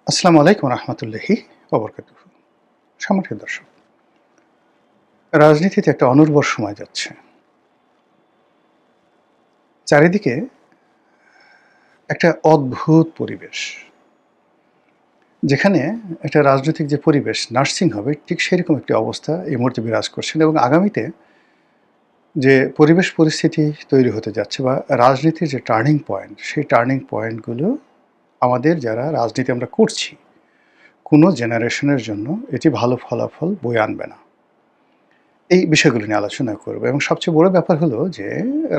আসসালামু আলাইকুম রহমতুল্লাহি ওবরকাতুহু। সম্মানিত দর্শক, রাজনীতিতে একটা অনির্ভর সময় যাচ্ছে। চারিদিকে একটা অদ্ভুত পরিবেশ। যেখানে একটা রাজনৈতিক যে পরিবেশ নার্সিং হবে ঠিক সেরকম একটি অবস্থা এই মুহূর্তে বিরাজ করছেন এবং আগামীতে যে পরিবেশ পরিস্থিতি তৈরি হতে যাচ্ছে বা রাজনীতির যে টার্নিং পয়েন্ট, সেই টার্নিং পয়েন্টগুলো আমাদের যারা রাজনীতি আমরা করছি, কোনো জেনারেশনের জন্য এটি ভালো ফলাফল বয়ে আনবে না। এই বিষয়গুলো নিয়ে আলোচনা করব এবং সবচেয়ে বড় ব্যাপার হলো যে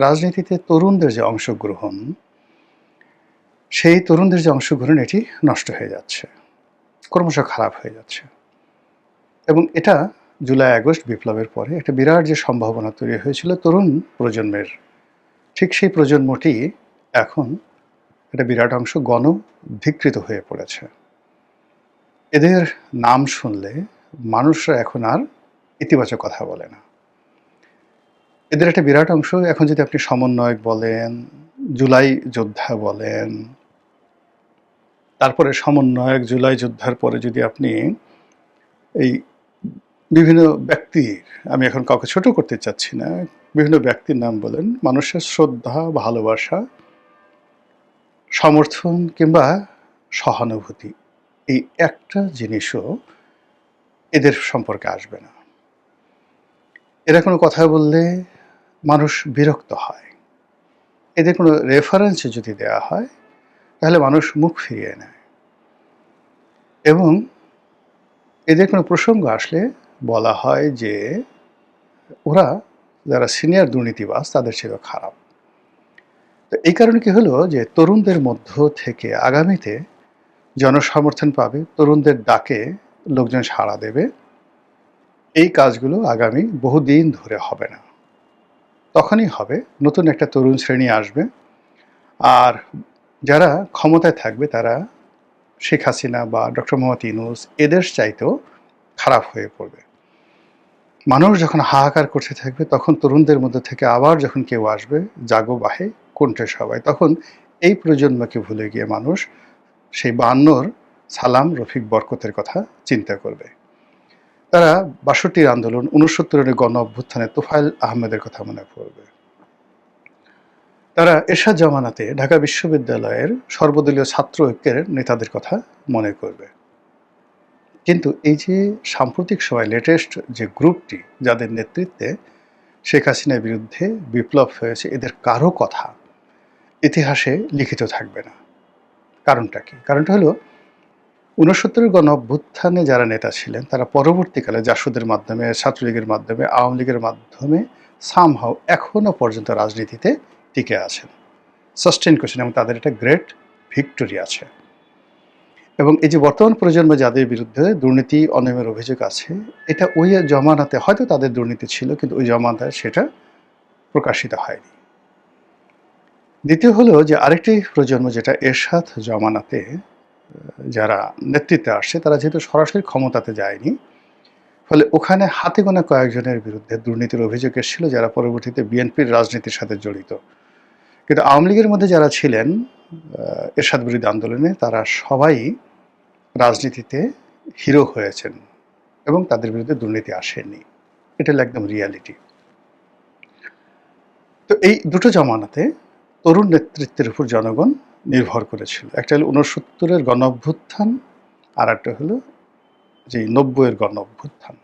রাজনীতিতে তরুণদের যে অংশগ্রহণ, সেই তরুণদের যে অংশগ্রহণ এটি নষ্ট হয়ে যাচ্ছে। ক্রমশ খারাপ হয়ে যাচ্ছে। এবং এটা জুলাই-আগস্ট বিপ্লবের পরে একটা বিরাট যে সম্ভাবনা তৈরি হয়েছিল তরুণ প্রজন্মের, ঠিক সেই প্রজন্মটি এখন একটা বিরাট অংশ গণধিকৃত হয়ে পড়েছে। এদের নাম শুনলে মানুষরা এখন আর ইতিবাচক কথা বলে না। এদের একটা বিরাট অংশ এখন যদি আপনি সমন্বয়ক বলেন, জুলাই যোদ্ধা বলেন, তারপরে সমন্বয়ক, জুলাই যোদ্ধার পরে যদি আপনি এই বিভিন্ন ব্যক্তির, আমি এখন কাউকে ছোট করতে চাচ্ছি না, বিভিন্ন ব্যক্তির নাম বলেন, মানুষের শ্রদ্ধা, ভালোবাসা, সমর্থন কিংবা সহানুভূতি, এই একটা জিনিসও এদের সম্পর্কে আসবে না। এরা কোনো কথা বললে মানুষ বিরক্ত হয়। এদের কোনো রেফারেন্স যদি দেওয়া হয় তাহলে মানুষ মুখ ফিরিয়ে নেয় এবং এদের কোনো প্রসঙ্গ আসলে বলা হয় যে ওরা যারা সিনিয়র দুর্নীতিবাজ তাদের চেয়েও খারাপ। তো এই কারণে কি হলো যে তরুণদের মধ্য থেকে আগামীতে জনসমর্থন পাবে, তরুণদের ডাকে লোকজন সাড়া দেবে, এই কাজগুলো আগামী বহুদিন ধরে হবে না। তখনই হবে নতুন একটা তরুণ শ্রেণী আসবে, আর যারা ক্ষমতায় থাকবে তারা শেখ হাসিনা বা ডক্টর মোহাম্মদ ইউনূস এদের চাইতেও খারাপ হয়ে পড়বে। মানুষ যখন হাহাকার করতে থাকবে তখন তরুণদের মধ্যে থেকে আবার যখন কেউ আসবে, জাগো বাহে কণ্ঠে সবাই, তখন এই প্রজন্মকে ভুলে গিয়ে মানুষ সেই ৫২'র সালাম, রফিক, বরকতের কথা চিন্তা করবে। তারা ৬২'র আন্দোলন, ৬৯'এর গণ অভ্যুত্থানে তোফায়েল আহমেদের কথা মনে পড়বে। তারা এরশাদ জামানাতে ঢাকা বিশ্ববিদ্যালয়ের সর্বদলীয় ছাত্র ঐক্যের নেতাদের কথা মনে করবে। কিন্তু এই যে সাম্প্রতিক সময় লেটেস্ট যে গ্রুপটি যাদের নেতৃত্বে শেখ হাসিনার বিরুদ্ধে বিপ্লব হয়েছে, এদের কারো কথা ইতিহাসে লিখিত থাকবে না। কারণটা কি? কারণটা হলো ৬৯'এর গণ অভ্যুত্থানে যারা নেতা ছিলেন তারা পরবর্তীকালে জাসদের মাধ্যমে, ছাত্রলীগের মাধ্যমে, আওয়ামী লীগের মাধ্যমে সামহাউ এখনো পর্যন্ত রাজনীতিতে টিকে আছেন, সাস্টেইন করছেন এবং তাদের একটা গ্রেট ভিক্টোরি আছে। এবং এই যে বর্তমান প্রজন্মে যাদের বিরুদ্ধে দুর্নীতি, অনিয়মের অভিযোগ আছে, এটা ওই জমানাতে হয়তো তাদের দুর্নীতি ছিল, কিন্তু ওই জমানায় সেটা প্রকাশিত হয়নি। দ্বিতীয় হলো যে আরেকটি প্রজন্ম যেটা এরশাদ জমানাতে যারা নেতৃত্বে আসছে তারা যেহেতু সরাসরি ক্ষমতাতে যায়নি, ফলে ওখানে হাতে গোনা কয়েকজনের বিরুদ্ধে দুর্নীতির অভিযোগ এসেছিল যারা পরবর্তীতে বিএনপির রাজনীতির সাথে জড়িত। কিন্তু আওয়ামী লীগের মধ্যে যারা ছিলেন এরশাদ বিরোধী আন্দোলনে, তারা সবাই রাজনীতিতে হিরো হয়েছেন এবং তাদের বিরুদ্ধে দুর্নীতি আসেনি। এটা হলো একদম রিয়ালিটি। তো এই দুটো জমানাতে তরুণ নেতৃত্বের উপর জনগণ নির্ভর করেছিল। একটা হলো ৬৯'এর গণ অভ্যুত্থান, আর একটা হলো যে ৯০'এর গণ অভ্যুত্থান।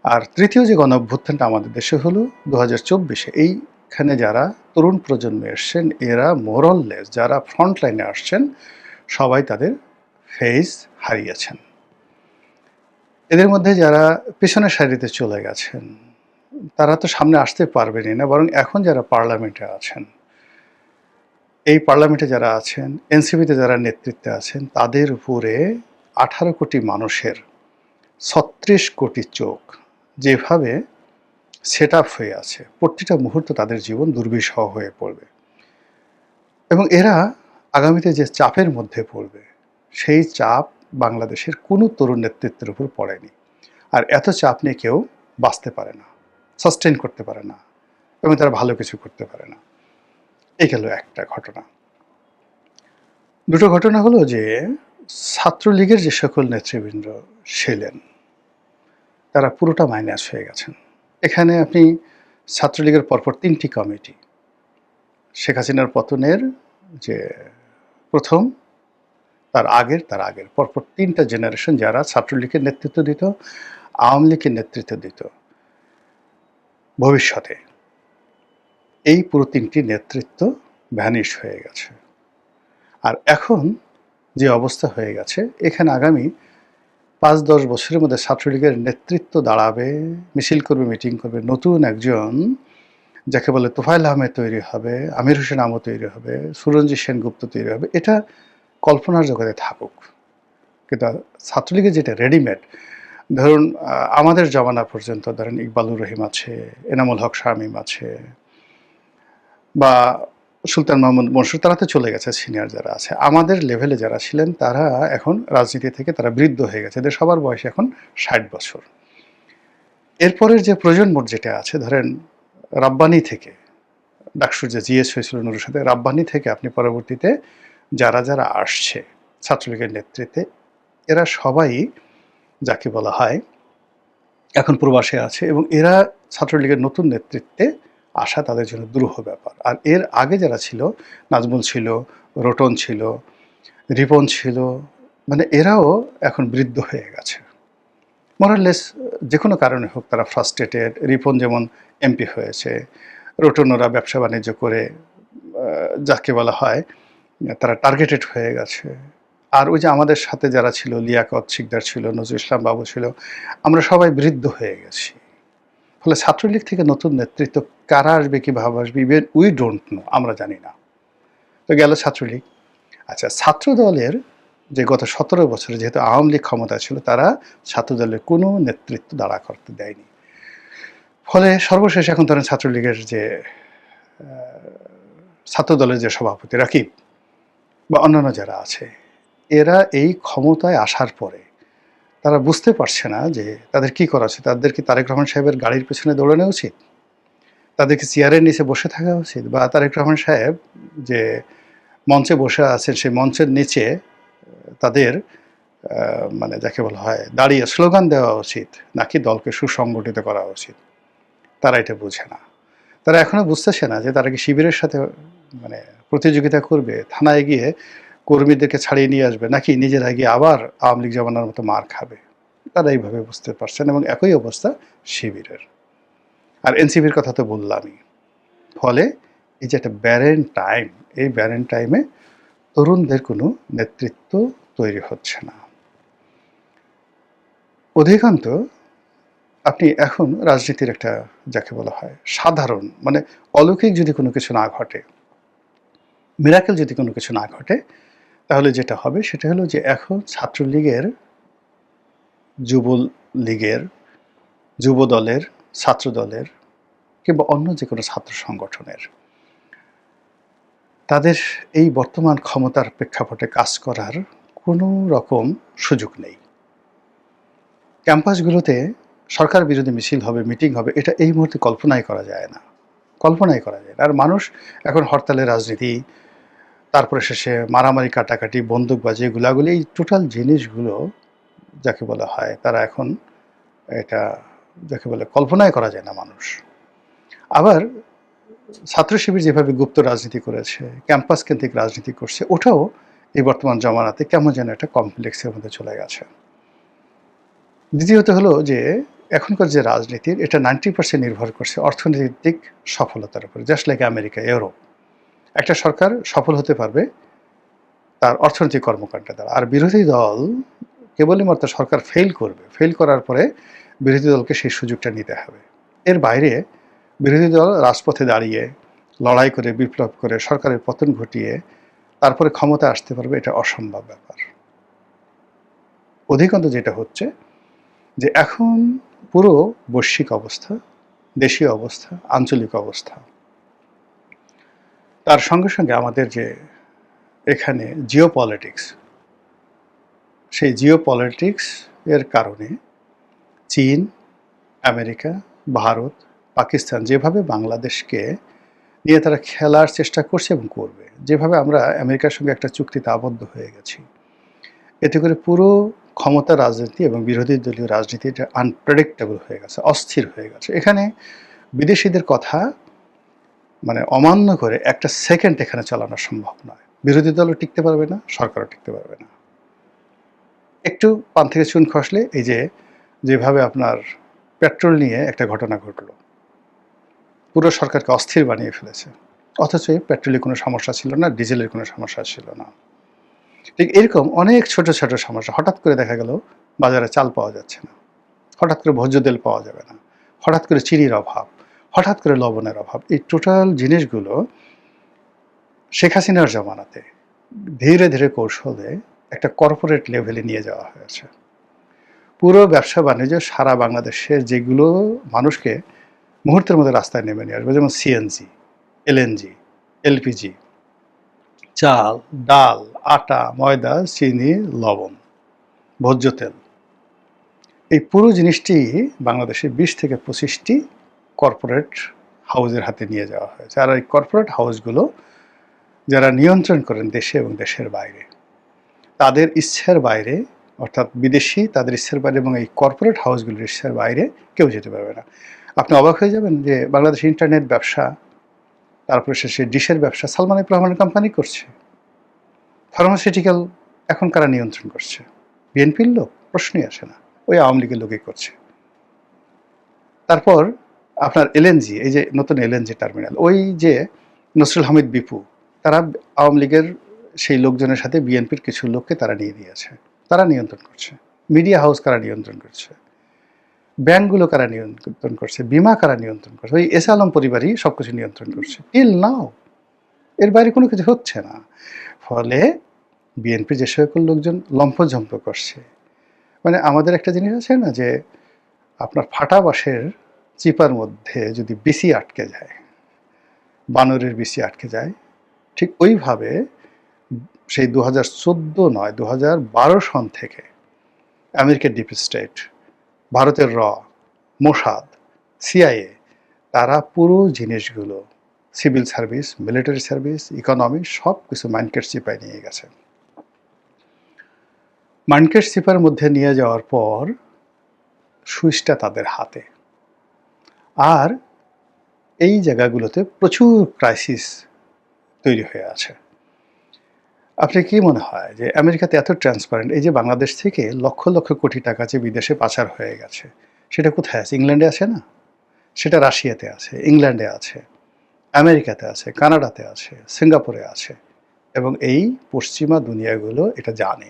আর তৃতীয় যে গণ অভ্যুত্থানটা আমাদের দেশে হলো ২০২৪-এ। এইখানে যারা তরুণ প্রজন্মে এসছেন এরা মোরললেস, যারা ফ্রন্ট লাইনে আসছেন সবাই তাদের ফেস হারিয়েছেন। এদের মধ্যে যারা পেছনের সারিতে চলে গেছেন তারা তো সামনে আসতে পারবেনই না, বরং এখন যারা পার্লামেন্টে আছেন, এই পার্লামেন্টে যারা আছেন, এনসিপিতে যারা নেতৃত্বে আছেন, তাদের উপরে ১৮ কোটি মানুষের ৩৬ কোটি চোখ যেভাবে সেট আপ হয়ে আছে, প্রতিটা মুহূর্ত তাদের জীবন দুর্বিষহ হয়ে পড়বে এবং এরা আগামীতে যে চাপের মধ্যে পড়বে সেই চাপ বাংলাদেশের কোনো তরুণ নেতৃত্বের উপর পড়েনি। আর এত চাপ নিয়ে কেউ বাঁচতে পারে না, সাস্টেইন করতে পারে না এবং তারা ভালো কিছু করতে পারে না। এই গেল একটা ঘটনা। দুটো ঘটনা হলো যে ছাত্রলীগের যে সকল নেতৃবৃন্দ ছিলেন তারা পুরোটা মাইনাস হয়ে গেছেন। এখানে আপনি ছাত্রলীগের পরপর ৩টি কমিটি, শেখ হাসিনার পতনের যে প্রথম, তার আগের পরপর ৩টা জেনারেশন যারা ছাত্রলীগের নেতৃত্ব দিত, আওয়ামী লীগের নেতৃত্ব দিত ভবিষ্যতে, এই পুরো ৩টি নেতৃত্ব ভ্যানিশ হয়ে গেছে। আর এখন যে অবস্থা হয়ে গেছে, এখানে আগামী ৫-১০ বছরের মধ্যে ছাত্রলীগের নেতৃত্ব দাঁড়াবে, মিছিল করবে, মিটিং করবে নতুন একজন, যাকে বলে তোফায়েল আহমেদ তৈরি হবে, আমির হোসেন আমও তৈরি হবে, সুরঞ্জিত সেনগুপ্ত তৈরি হবে। এটা কল্পনার জগতে থাকুক, কিন্তু ছাত্রলীগের যেটা রেডিমেড, ধরুন আমাদের জমানা পর্যন্ত ধরেন ইকবালুর রহিম আছে, এনামুল হক শামীম আছে, বা সুলতান মাহমুদ মনসুর, তারা তো চলে গেছে। সিনিয়র যারা আছে, আমাদের লেভেলে যারা ছিলেন তারা এখন রাজনীতি থেকে তারা বৃদ্ধ হয়ে গেছে, এদের সবার বয়স এখন ৬০ বছর। এরপরের যে প্রজন্ম যেটা আছে, ধরেন রাব্বানি থেকে, ডাকসুর যে জিএস হয়েছিল নুরুর সাথে, রাব্বানি থেকে আপনি পরবর্তীতে যারা যারা আসছে ছাত্রলীগের নেতৃত্বে, এরা সবাই যাকে বলা হয় এখন প্রবাসে আছে, এবং এরা ছাত্রলীগের নতুন নেতৃত্বে আসা তাদের জন্য দুরূহ ব্যাপার। আর এর আগে যারা ছিল, নাজমুল ছিল, রোটন ছিল, রিপন ছিল, মানে এরাও এখন বৃদ্ধ হয়ে গেছে। মোরাললেস যে কোনো কারণে হোক তারা ফ্রাস্ট্রেটেড। রিপন যেমন এমপি হয়েছে, রোটন ওরা ব্যবসা বাণিজ্য করে যাকে বলা হয় তারা টার্গেটেড হয়ে গেছে। আর ওই যে আমাদের সাথে যারা ছিল, লিয়াকত শিকদার ছিল, নজরুল ইসলাম বাবু ছিল, আমরা সবাই বৃদ্ধ হয়ে গেছি। ফলে ছাত্রলীগ থেকে নতুন নেতৃত্ব কারা আসবে, কীভাবে আসবে, ইভেন উই ডোন্ট নো, আমরা জানি না। তো গেল ছাত্রলীগ। আচ্ছা, ছাত্র দলের যে গত ১৭ বছরে যেহেতু আওয়ামী লীগ ক্ষমতা ছিল, তারা ছাত্র দলের কোনো নেতৃত্ব দাঁড়া করতে দেয়নি। ফলে সর্বশেষ এখন ধরেন ছাত্রলীগের যে ছাত্র দলের যে সভাপতি রাকিব বা অন্যান্য যারা আছে, এরা এই ক্ষমতায় আসার পরে তারা বুঝতে পারছে না যে তাদের কি করা উচিত। তাদের কি তারেক রহমান সাহেবের গাড়ির পেছনে দৌড়ানো উচিত, তাদেরকে চেয়ারের নিচে বসে থাকা উচিত, বা তারেক রহমান সাহেব যে মঞ্চে বসে আছেন সেই মঞ্চের নিচে তাদের মানে যাকে বলা হয় দাঁড়িয়ে স্লোগান দেওয়া উচিত, নাকি দলকে সুসংগঠিত করা উচিত, তারা এটা বুঝে না। তারা এখনো বুঝতেছে না যে তারা কি শিবিরের সাথে মানে প্রতিযোগিতা করবে, থানায় গিয়ে কর্মীদেরকে ছাড়িয়ে নিয়ে আসবে, নাকি নিজেরা গিয়ে আবার আওয়ামী লীগ জমানার মতো মার খাবে। তারা এইভাবে বুঝতে পারছেন, এবং একই অবস্থা শিবিরের। আর এনসিপির কথা তো বললামই। ফলে এই যে একটা ব্যারেন টাইম, এই ব্যারেন টাইমে তরুণদের কোনো নেতৃত্ব তৈরি হচ্ছে না। অধিকান্ত আপনি এখন রাজনীতির একটা যাকে বলা হয় সাধারণ, মানে অলৌকিক যদি কোনো কিছু না ঘটে, মিরাকেল যদি কোনো কিছু না ঘটে, তাহলে যেটা হবে সেটা হলো যে এখন ছাত্রলীগের, যুবলীগের, যুব দলের, ছাত্র দলের কিংবা অন্য যে কোনো ছাত্র সংগঠনের, তাদের এই বর্তমান ক্ষমতার প্রেক্ষাপটে কাজ করার কোনো রকম সুযোগ নেই। ক্যাম্পাসগুলোতে সরকার বিরোধী মিছিল হবে, মিটিং হবে, এটা এই মুহূর্তে কল্পনাই করা যায় না, কল্পনাই করা যায় না। আর মানুষ এখন হরতালের রাজনীতি, তারপরে শেষে মারামারি, কাটাকাটি, বন্দুকবাজি, গুলাগুলি, এই টোটাল জিনিসগুলো যাকে বলা হয় তারা এখন এটা যাকে বলে কল্পনাই করা যায় না মানুষ। আবার ছাত্র শিবির যেভাবে গুপ্ত রাজনীতি করেছে, ক্যাম্পাস কেন্দ্রিক রাজনীতি করছে, ওটাও এই বর্তমান জমানাতে কেমন যেন একটা কমপ্লেক্সের মধ্যে চলে গেছে। দ্বিতীয়ত হলো যে এখনকার যে রাজনীতির, এটা 90% নির্ভর করছে অর্থনৈতিক সফলতার উপরে। জাস্ট লাইক আমেরিকা, ইউরোপ, একটা সরকার সফল হতে পারবে তার অর্থনৈতিক কর্মকাণ্ডের দ্বারা। আর বিরোধী দল কেবলই মাত্র সরকার ফেল করবে, ফেল করার পরে বিরোধী দলকে সেই সুযোগটা নিতে হবে। এর বাইরে বিরোধী দল রাজপথে দাঁড়িয়ে লড়াই করে, বিপ্লব করে, সরকারের পতন ঘটিয়ে তারপরে ক্ষমতা আসতে পারবে, এটা অসম্ভব ব্যাপার। অধিকাংশ যেটা হচ্ছে যে এখন পুরো বৈশ্বিক অবস্থা, দেশীয় অবস্থা, আঞ্চলিক অবস্থা, তার সঙ্গে সঙ্গে আমাদের যে এখানে জিওপলিটিক্স, সেই জিওপলিটিক্স এর কারণে চীন, আমেরিকা, ভারত, পাকিস্তান যেভাবে বাংলাদেশকে নিয়ে তারা খেলার চেষ্টা করছে এবং করবে, যেভাবে আমরা আমেরিকার সঙ্গে একটা চুক্তিতে আবদ্ধ হয়ে গেছি, এতে করে পুরো ক্ষমতা রাজনীতি এবং বিরোধী দলীয় রাজনীতিটা আনপ্রেডিক্টেবল হয়ে গেছে, অস্থির হয়ে গেছে। এখানে বিদেশিদের কথা মানে অমান্য করে একটা সেকেন্ড এখানে চালানো সম্ভব নয়। বিরোধী দলও টিকতে পারবে না, সরকারও টিকতে পারবে না। একটু পান থেকে চুন খসলে এই যে যেভাবে আপনার পেট্রোল নিয়ে একটা ঘটনা ঘটলো, পুরো সরকারকে অস্থির বানিয়ে ফেলেছে। অথচ পেট্রোলে কোনো সমস্যা ছিল না, ডিজেলের কোনো সমস্যা ছিল না। ঠিক এরকম অনেক ছোট ছোট সমস্যা। হঠাৎ করে দেখা গেল বাজারে চাল পাওয়া যাচ্ছে না, হঠাৎ করে ভোজ্য তেল পাওয়া যাবে না, হঠাৎ করে চিনির অভাব, হঠাৎ করে লবণের অভাব। এই টোটাল জিনিসগুলো শেখ হাসিনার জমানাতে ধীরে ধীরে কৌশলে একটা কর্পোরেট লেভেলে নিয়ে যাওয়া হয়েছে। পুরো ব্যবসা বাণিজ্য সারা বাংলাদেশের যেগুলো মানুষকে মুহূর্তের মধ্যে রাস্তায় নেমে নিয়ে আসবে, যেমন সিএনজি, এলএনজি, এলপিজি, চাল, ডাল, আটা, ময়দা, চিনি, লবণ, ভোজ্য তেল, এই পুরো জিনিসটি বাংলাদেশে 20 থেকে 25টি কর্পোরেট হাউসের হাতে নিয়ে যাওয়া হয়েছে। আর এই কর্পোরেট হাউসগুলো যারা নিয়ন্ত্রণ করেন দেশে এবং দেশের বাইরে, তাদের ইচ্ছার বাইরে, অর্থাৎ বিদেশি তাদের ইচ্ছার বাইরে এবং এই কর্পোরেট হাউসগুলোর ইচ্ছার বাইরে কেউ যেতে পারবে না। আপনি অবাক হয়ে যাবেন যে বাংলাদেশ ইন্টারনেট ব্যবসা, তারপরে শেষে ডিশের ব্যবসা সালমান এফ রহমানের কোম্পানি করছে। ফার্মাসিউটিক্যাল এখন কারা নিয়ন্ত্রণ করছে? বিএনপির লোক? প্রশ্নই আসে না, ওই আওয়ামী লীগের লোকই করছে। তারপর আপনার এলএনজি, এই যে নতুন এলএনজি টার্মিনাল, ওই যে নসরুল হামিদ বিপু, তারা আওয়ামী লীগের সেই লোকজনের সাথে বিএনপির কিছু লোককে তারা নিয়ে দিয়েছে, তারা নিয়ন্ত্রণ করছে। মিডিয়া হাউস কারা নিয়ন্ত্রণ করছে? ব্যাংকগুলো কারা নিয়ন্ত্রণ করছে? বিমা কারা নিয়ন্ত্রণ করছে? ওই এস আলম পরিবারই সবকিছু নিয়ন্ত্রণ করছে টিল নাও। এর বাইরে কোনো কিছু হচ্ছে না। ফলে বিএনপি যে সকল লোকজন লম্ফঝম্প করছে, মানে আমাদের একটা জিনিস আছে না যে আপনার ফাটা বাঁশের চিপার মধ্যে যদি বিসি আটকে যায়, বানরের বিসি আটকে যায়, ঠিক ওইভাবে সেই 2014 নয় 2012 সন থেকে আমেরিকার ডিপ স্টেট, ভারতের মোসাদ, সিআইএ, তারা পুরো জিনিসগুলো civil service, military service, economy সব কিছু মাইনকেট চিপায় নিয়ে গেছে। মাইনকেট চিপার মধ্যে নিয়ে যাওয়ার পর সুইচটা তাদের হাতে। আর এই জায়গাগুলোতে প্রচুর ক্রাইসিস তৈরি হয়ে আছে। আপনি কি মনে হয় যে আমেরিকাতে এত ট্রান্সপারেন্ট, এই যে বাংলাদেশ থেকে লক্ষ লক্ষ কোটি টাকা যে বিদেশে পাচার হয়ে গেছে, সেটা কোথায় আছে? ইংল্যান্ডে আছে না? সেটা রাশিয়াতে আছে, ইংল্যান্ডে আছে, আমেরিকাতে আছে, কানাডাতে আছে, সিঙ্গাপুরে আছে, এবং এই পশ্চিমা দুনিয়াগুলো এটা জানে।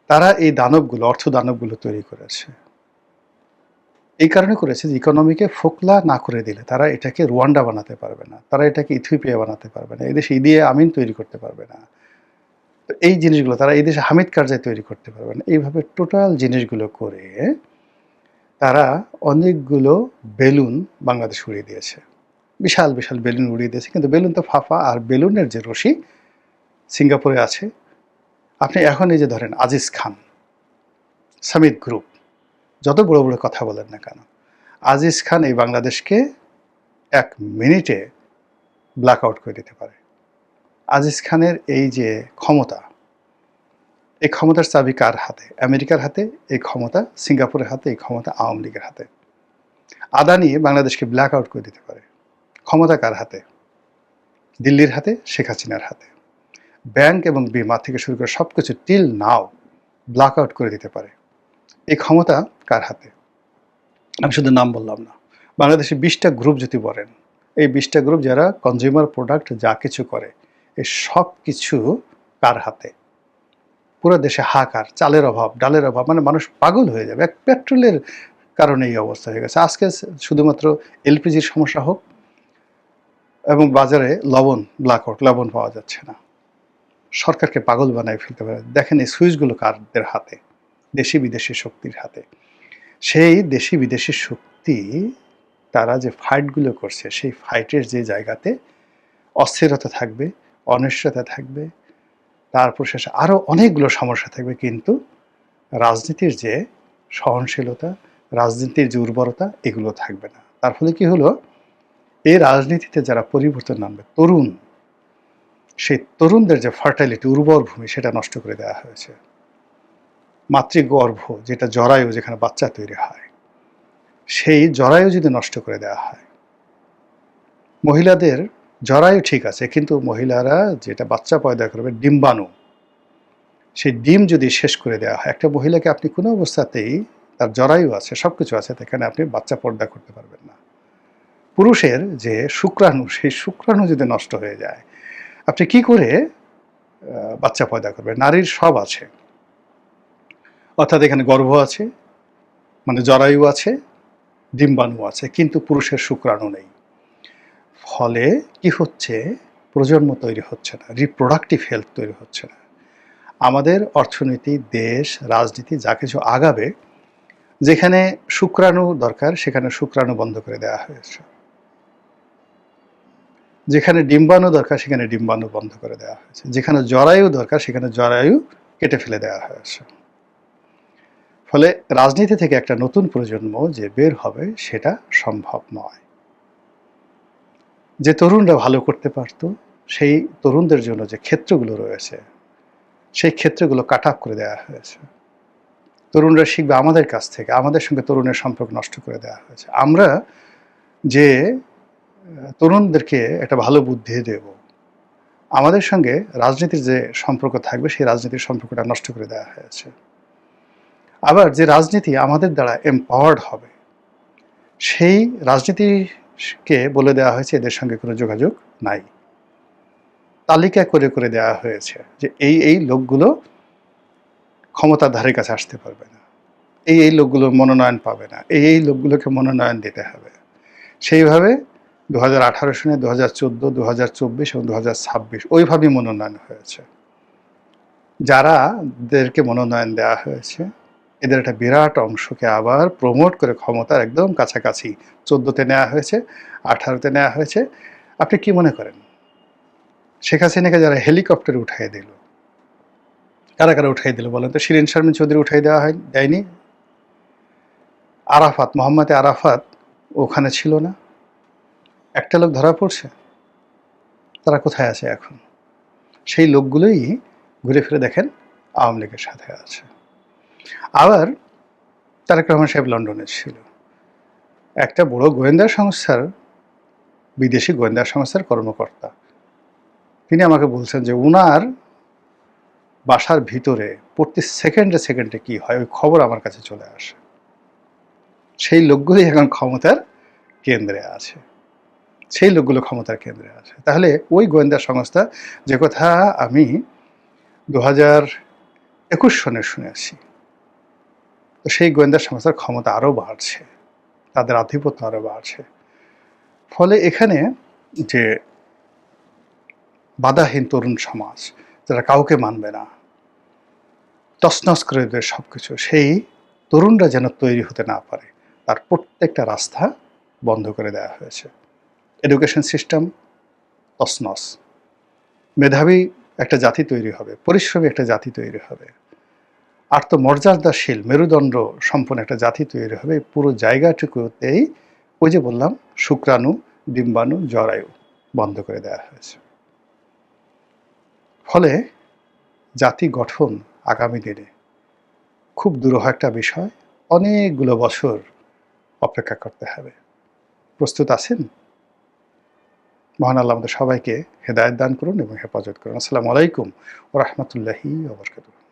তারা এই দানবগুলো, অর্থ দানবগুলো তৈরি করেছে। এই কারণে করেছে যে ইকোনমিকে ফোকলা না করে দিলে তারা এটাকে রুয়ান্ডা বানাতে পারবে না, তারা এটাকে ইথিওপিয়া বানাতে পারবে না, এদেশে ঈদে আমিন তৈরি করতে পারবে না, তো এই জিনিসগুলো তারা এই দেশে হামিদ কারজাই তৈরি করতে পারবে না। এইভাবে টোটাল জিনিসগুলো করে তারা অনেকগুলো বেলুন বাংলাদেশ উড়িয়ে দিয়েছে, বিশাল বিশাল বেলুন উড়িয়ে দিয়েছে। কিন্তু বেলুন তো ফাঁপা, আর বেলুনের যে রশি সিঙ্গাপুরে আছে। আপনি এখন এই যে ধরেন আজিজ খান, সামিট গ্রুপ, যত বড় বড় কথা বলেন না কেন, আজিজ খান এই বাংলাদেশকে 1 মিনিটে ব্ল্যাক আউট করে দিতে পারে। আজিজ খানের এই যে ক্ষমতা, এই ক্ষমতার চাবি কার হাতে? আমেরিকার হাতে এই ক্ষমতা, সিঙ্গাপুরের হাতে এই ক্ষমতা, আওয়ামী লীগের হাতে। আদানি বাংলাদেশকে ব্ল্যাক আউট করে দিতে পারে, ক্ষমতা কার হাতে? দিল্লির হাতে, শেখ হাসিনার হাতে। ব্যাংক এবং বিমা থেকে শুরু করে সব কিছু টিল নাও ব্ল্যাক আউট করে দিতে পারে, এই ক্ষমতা কার হাতে? আমি শুধু নাম বললাম না, বাংলাদেশে 20টা গ্রুপ যদি বলেন, এই 20টা গ্রুপ যারা কনজিউমার প্রোডাক্ট যা কিছু করে, এই সব কিছু কার হাতে? পুরো দেশে হাহাকার, চালের অভাব, ডালের অভাব, মানে মানুষ পাগল হয়ে যাবে। এক পেট্রোলের কারণে এই অবস্থা হয়ে গেছে। আজকে শুধুমাত্র এলপিজির সমস্যা হোক, এবং বাজারে লবণ, ব্ল্যাকআউট, লবণ পাওয়া যাচ্ছে না, সরকারকে পাগল বানায় ফেলতে পারে। দেখেন এই সুইচগুলো কারদের হাতে? দেশি বিদেশি শক্তির হাতে। সেই দেশি বিদেশি শক্তি তারা যে ফাইটগুলো করছে, সেই ফাইটের যে জায়গাতে অস্থিরতা থাকবে, অনিশ্চয়তা থাকবে, তারপর শেষে আরও অনেকগুলো সমস্যা থাকবে, কিন্তু রাজনীতির যে সহনশীলতা, রাজনীতির যে উর্বরতা, এগুলো থাকবে না। তার ফলে কি হলো, এই রাজনীতিতে যারা পরিবর্তন আনবে, তরুণ, সেই তরুণদের যে ফার্টাইলিটি, উর্বর ভূমি, সেটা নষ্ট করে দেওয়া হয়েছে। মাতৃগর্ভ, যেটা জরায়ু, যেখানে বাচ্চা তৈরি হয়, সেই জরায়ু যদি নষ্ট করে দেওয়া হয়, মহিলাদের জরায়ু ঠিক আছে, কিন্তু মহিলারা যেটা বাচ্চা পয়দা করবে, ডিম্বাণু, সেই ডিম যদি শেষ করে দেওয়া হয়, একটা মহিলাকে আপনি কোনো অবস্থাতেই, তার জরায়ু আছে, সব কিছু আছে, সেখানে আপনি বাচ্চা পর্দা করতে পারবেন না। পুরুষের যে শুক্রাণু, সেই শুক্রাণু যদি নষ্ট হয়ে যায়, আপনি কি করে বাচ্চা পয়দা করবেন? নারীর সব আছে, অর্থাৎ এখানে গর্ভ আছে, মানে জরায়ু আছে, ডিম্বাণু আছে, কিন্তু পুরুষের শুক্রাণু নেই। ফলে কি হচ্ছে? প্রজন্ম তৈরি হচ্ছে না, রিপ্রোডাক্টিভ হেলথ তৈরি হচ্ছে না। আমাদের অর্থনীতি, দেশ, রাজনীতি যা কিছু আগাবে, যেখানে শুক্রাণু দরকার সেখানে শুক্রাণু বন্ধ করে দেওয়া হয়েছে, যেখানে ডিম্বাণু দরকার সেখানে ডিম্বাণু বন্ধ করে দেওয়া হয়েছে, যেখানে জরায়ু দরকার সেখানে জরায়ু কেটে ফেলে দেওয়া হয়েছে। ফলে রাজনীতি থেকে একটা নতুন প্রজন্ম যে বের হবে, সেটা সম্ভব নয়। যে তরুণরা ভালো করতে পারত, সেই তরুণদের জন্য যে ক্ষেত্রগুলো রয়েছে, সেই ক্ষেত্রগুলো কাট আপ করে দেওয়া হয়েছে। তরুণরা শিখবে আমাদের কাছ থেকে, আমাদের সঙ্গে তরুণের সম্পর্ক নষ্ট করে দেওয়া হয়েছে। আমরা যে তরুণদেরকে একটা ভালো বুদ্ধি দেব, আমাদের সঙ্গে রাজনীতির যে সম্পর্ক থাকবে, সেই রাজনীতির সম্পর্কটা নষ্ট করে দেওয়া হয়েছে। আবার যে রাজনীতি আমাদের দ্বারা এম্পাওয়ার্ড হবে, সেই রাজনীতিকে বলে দেওয়া হয়েছে এদের সঙ্গে কোনো যোগাযোগ নাই। তালিকা করে করে দেওয়া হয়েছে যে এই লোকগুলো ক্ষমতার ধারে কাছে আসতে পারবে না, এই লোকগুলোর মনোনয়ন পাবে না, এই লোকগুলোকে মনোনয়ন দিতে হবে। সেইভাবে 2018 সনে 2014, 2024 এবং 2026 ওইভাবেই মনোনয়ন হয়েছে। যারাদেরকে মনোনয়ন দেওয়া হয়েছে, এদের একটা বিরাট অংশকে আবার প্রমোট করে ক্ষমতার একদম কাছাকাছি 14তে নেওয়া হয়েছে, 18তে নেওয়া হয়েছে। আপনি কি মনে করেন, শেখ হাসিনাকে যারা হেলিকপ্টারে উঠাই দিল, কারা কারা উঠাই দিল বলেন তো? শিরিন শারমিন চৌধুরী উঠাই দেওয়া দেয়নি? আরাফাত, মোহাম্মদ আরাফাত ওখানে ছিল না? একটা লোক ধরা পড়ছে? তারা কোথায় আছে এখন? সেই লোকগুলোই ঘুরে ফিরে দেখেন আওয়ামী লীগের সাথে আছে। আবার তারেক রহমান সাহেব লন্ডনে ছিল, একটা বড় গোয়েন্দা সংস্থার, বিদেশি গোয়েন্দা সংস্থার কর্মকর্তা। তিনি আমাকে বলছেন যে উনার বাসার ভিতরে প্রতি সেকেন্ডে সেকেন্ডে কি হয়, ওই খবর আমার কাছে চলে আসে। সেই লোকগুলোই এখন ক্ষমতার কেন্দ্রে আছে, সেই লোকগুলো ক্ষমতার কেন্দ্রে আছে। তাহলে ওই গোয়েন্দা সংস্থা, যে কথা আমি 2021 সনে শুনেছি, তো সেই গোয়েন্দা সংস্থার ক্ষমতা আরও বাড়ছে, তাদের আধিপত্য আরও বাড়ছে। ফলে এখানে যে বাধাহীন তরুণ সমাজ, যারা কাউকে মানবে না, তছনছ করে দেবে সব কিছু, সেই তরুণরা যেন তৈরি হতে না পারে, তার প্রত্যেকটা রাস্তা বন্ধ করে দেওয়া হয়েছে। এডুকেশন সিস্টেম তছনছ, মেধাবী একটা জাতি তৈরি হবে, পরিশ্রমী একটা জাতি তৈরি হবে, আত্মমর্যাদাশীল মেরুদণ্ড সম্পন্ন একটা জাতি তৈরি হবে। পুরো জায়গাটুকুতেই ওই যে বললাম, শুক্রাণু, ডিম্বাণু, জরায়ু বন্ধ করে দেওয়া হয়েছে। ফলে জাতি গঠন আগামী দিনে খুব দুরূহ একটা বিষয়, অনেকগুলো বছর অপেক্ষা করতে হবে। প্রস্তুত আছেন? মহান আল্লাহ আমাদের সবাইকে হেদায়েত দান করুন এবং হেফাজত করুন। আসসালামু আলাইকুম ওয়া রাহমাতুল্লাহি ওয়া বারাকাতুহু।